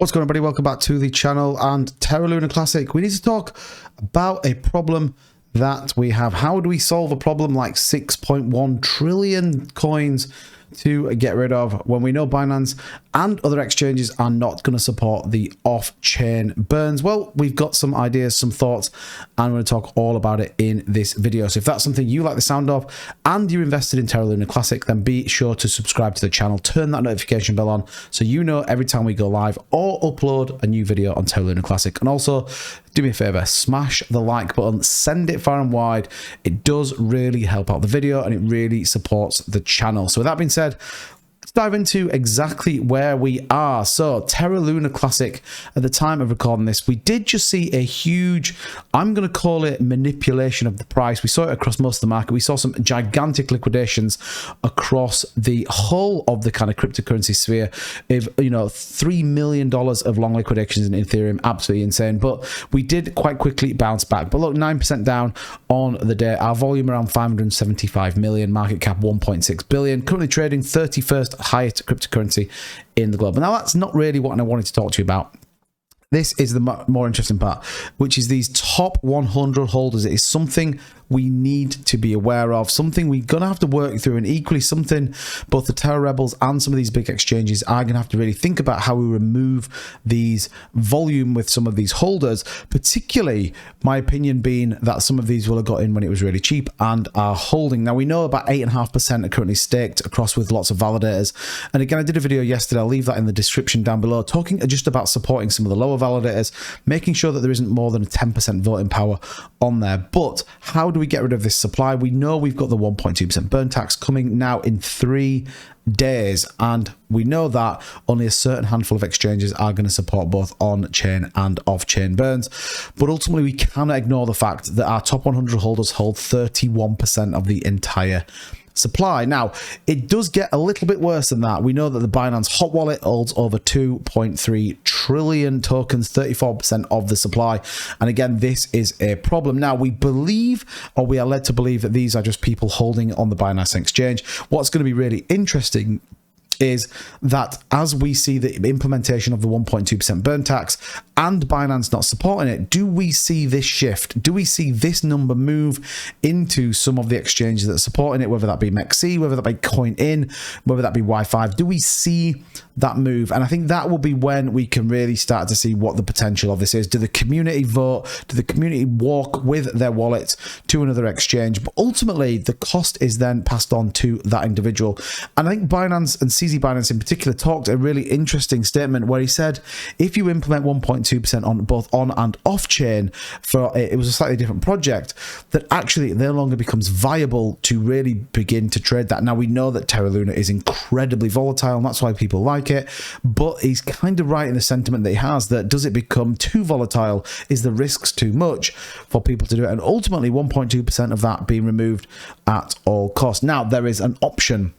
What's going on, everybody? Welcome back to the channel and Terra Luna Classic. We need to talk about a problem that we have. How do we solve a problem like 6.1 trillion coins to get rid of when we know Binance and other exchanges are not going to support the off-chain burns? Well, we've got some ideas, some thoughts, and I'm going to talk all about it in this video. So if that's something you like the sound of and you're invested in Terra Luna Classic, then be sure to subscribe to the channel, turn that notification bell on so you know every time we go live or upload a new video on Terra Luna Classic. And also, do me a favor, smash the like button, send it far and wide. It does really help out the video and it really supports the channel. So with that being said, let's dive into exactly where we are. So Terra Luna Classic, at the time of recording this, we did just see a huge, I'm going to call it manipulation of the price. We saw it across most of the market. We saw some gigantic liquidations across the whole of the kind of cryptocurrency sphere. If you know, $3 million of long liquidations in Ethereum, absolutely insane. But we did quite quickly bounce back. But look, 9% down on the day. Our volume around 575 million, market cap 1.6 billion. Currently trading 31st highest cryptocurrency in the globe. Now, that's not really what I wanted to talk to you about. This is the more interesting part, which is these top 100 holders. It is something we need to be aware of, something we're going to have to work through, and equally something both the Terra Rebels and some of these big exchanges are going to have to really think about how we remove these volume with some of these holders, particularly my opinion being that some of these will have got in when it was really cheap and are holding. Now, we know about 8.5% are currently staked across with lots of validators. And again, I did a video yesterday, I'll leave that in the description down below, talking just about supporting some of the lower validators, making sure that there isn't more than a 10% voting power on there. But how do we get rid of this supply? We know we've got the 1.2% burn tax coming now in 3 days, and we know that only a certain handful of exchanges are going to support both on-chain and off-chain burns. But ultimately, we cannot ignore the fact that our top 100 holders hold 31% of the entire supply. Now, it does get a little bit worse than that. We know that the Binance hot wallet holds over 2.3 trillion tokens, 34% of the supply. And again, this is a problem. Now, we believe, or we are led to believe, that these are just people holding on the Binance exchange. What's going to be really interesting is that as we see the implementation of the 1.2% burn tax and Binance not supporting it, do we see this shift? Do we see this number move into some of the exchanges that are supporting it, whether that be MEXC, whether that be CoinIn, whether that be Y5? Do we see that move? And I think that will be when we can really start to see what the potential of this is. Do the community vote? Do the community walk with their wallets to another exchange? But ultimately, the cost is then passed on to that individual. And I think Binance, and CZ Binance in particular, talked a really interesting statement where he said, if you implement 1.2% on both on and off chain for it was a slightly different project, that actually it no longer becomes viable to really begin to trade that. Now, we know that Terra Luna is incredibly volatile, and that's why people like it, but he's kind of right in the sentiment that he has, that does it become too volatile? Is the risks too much for people to do it? And ultimately, 1.2% of that being removed at all costs. Now, there is an option.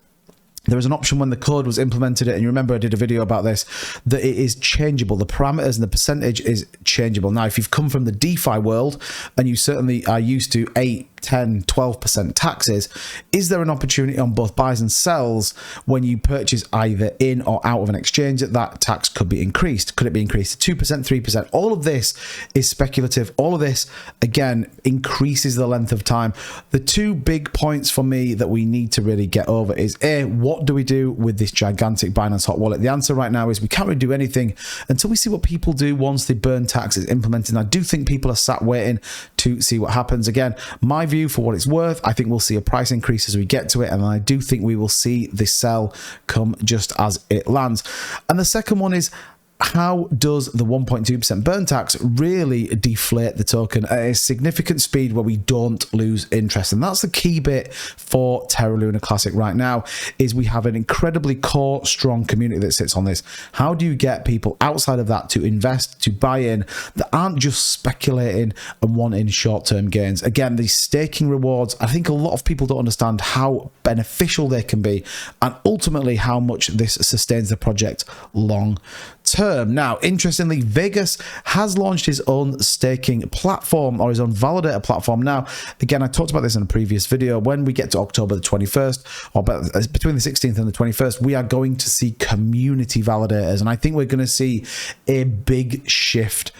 There was an option when the code was implemented, and you remember I did a video about this, that it is changeable. The parameters and the percentage is changeable. Now, if you've come from the DeFi world and you certainly are used to 8, 10, 12% taxes, is there an opportunity on both buys and sells when you purchase either in or out of an exchange that tax could be increased? Could it be increased to 2%, 3%? All of this is speculative. All of this, again, increases the length of time. The two big points for me that we need to really get over is, A, what do we do with this gigantic Binance hot wallet? The answer right now is we can't really do anything until we see what people do once the burn tax is implemented. And I do think people are sat waiting to see what happens. Again, my view, for what it's worth, I think we'll see a price increase as we get to it, and I do think we will see the sell come just as it lands. And the second one is, how does the 1.2% burn tax really deflate the token at a significant speed where we don't lose interest? And that's the key bit for Terra Luna Classic right now, is we have an incredibly core, strong community that sits on this. How do you get people outside of that to invest, to buy in, that aren't just speculating and wanting short-term gains? Again, these staking rewards, I think a lot of people don't understand how beneficial they can be, and ultimately how much this sustains the project long term. Now, interestingly, Vegas has launched his own staking platform, or his own validator platform. Now, again, I talked about this in a previous video. When we get to October the 21st, or between the 16th and the 21st, we are going to see community validators. And I think we're going to see a big shift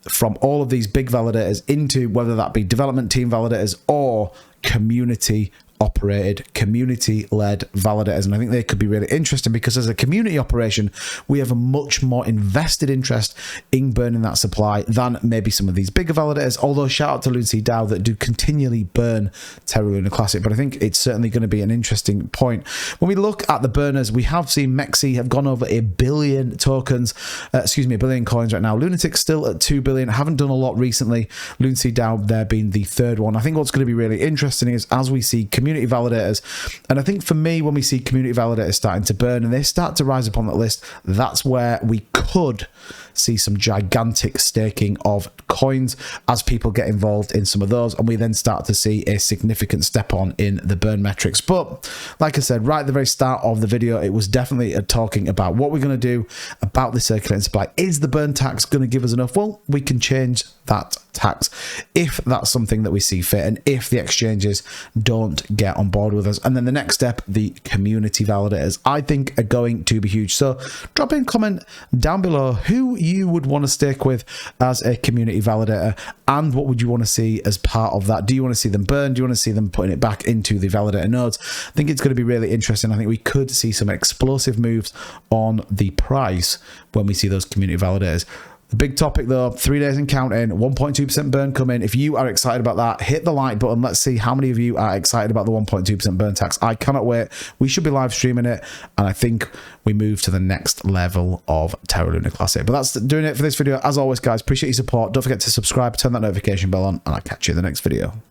from all of these big validators into whether that be development team validators or community operated, community-led validators. And I think they could be really interesting because as a community operation, we have a much more invested interest in burning that supply than maybe some of these bigger validators. Although shout out to Lunacy DAO that do continually burn Terra Luna Classic. But I think it's certainly going to be an interesting point. When we look at the burners, we have seen Mexi have gone over 1 billion tokens, a billion coins right now. Lunatic's still at 2 billion, haven't done a lot recently. Lunacy DAO there being the third one. I think what's going to be really interesting is as we see community validators, and I think for me, when we see community validators starting to burn and they start to rise up on that list, that's where we could see some gigantic staking of coins as people get involved in some of those, and we then start to see a significant step on in the burn metrics. But like I said right at the very start of the video, it was definitely talking about what we're going to do about the circulating supply. Is the burn tax going to give us enough? Well, we can change that tax if that's something that we see fit, and if the exchanges don't get on board with us. And then the next step, the community validators, I think are going to be huge. So drop in a comment down below who you would want to stake with as a community validator, and what would you want to see as part of that. Do you want to see them burn? Do you want to see them putting it back into the validator nodes? I think it's going to be really interesting. I think we could see some explosive moves on the price when we see those community validators. The big topic though, 3 days and counting, 1.2% burn coming. If you are excited about that, hit the like button. Let's see how many of you are excited about the 1.2% burn tax. I cannot wait. We should be live streaming it, and I think we move to the next level of Terra Luna Classic. But that's doing it for this video. As always, guys, appreciate your support. Don't forget to subscribe, turn that notification bell on, and I'll catch you in the next video.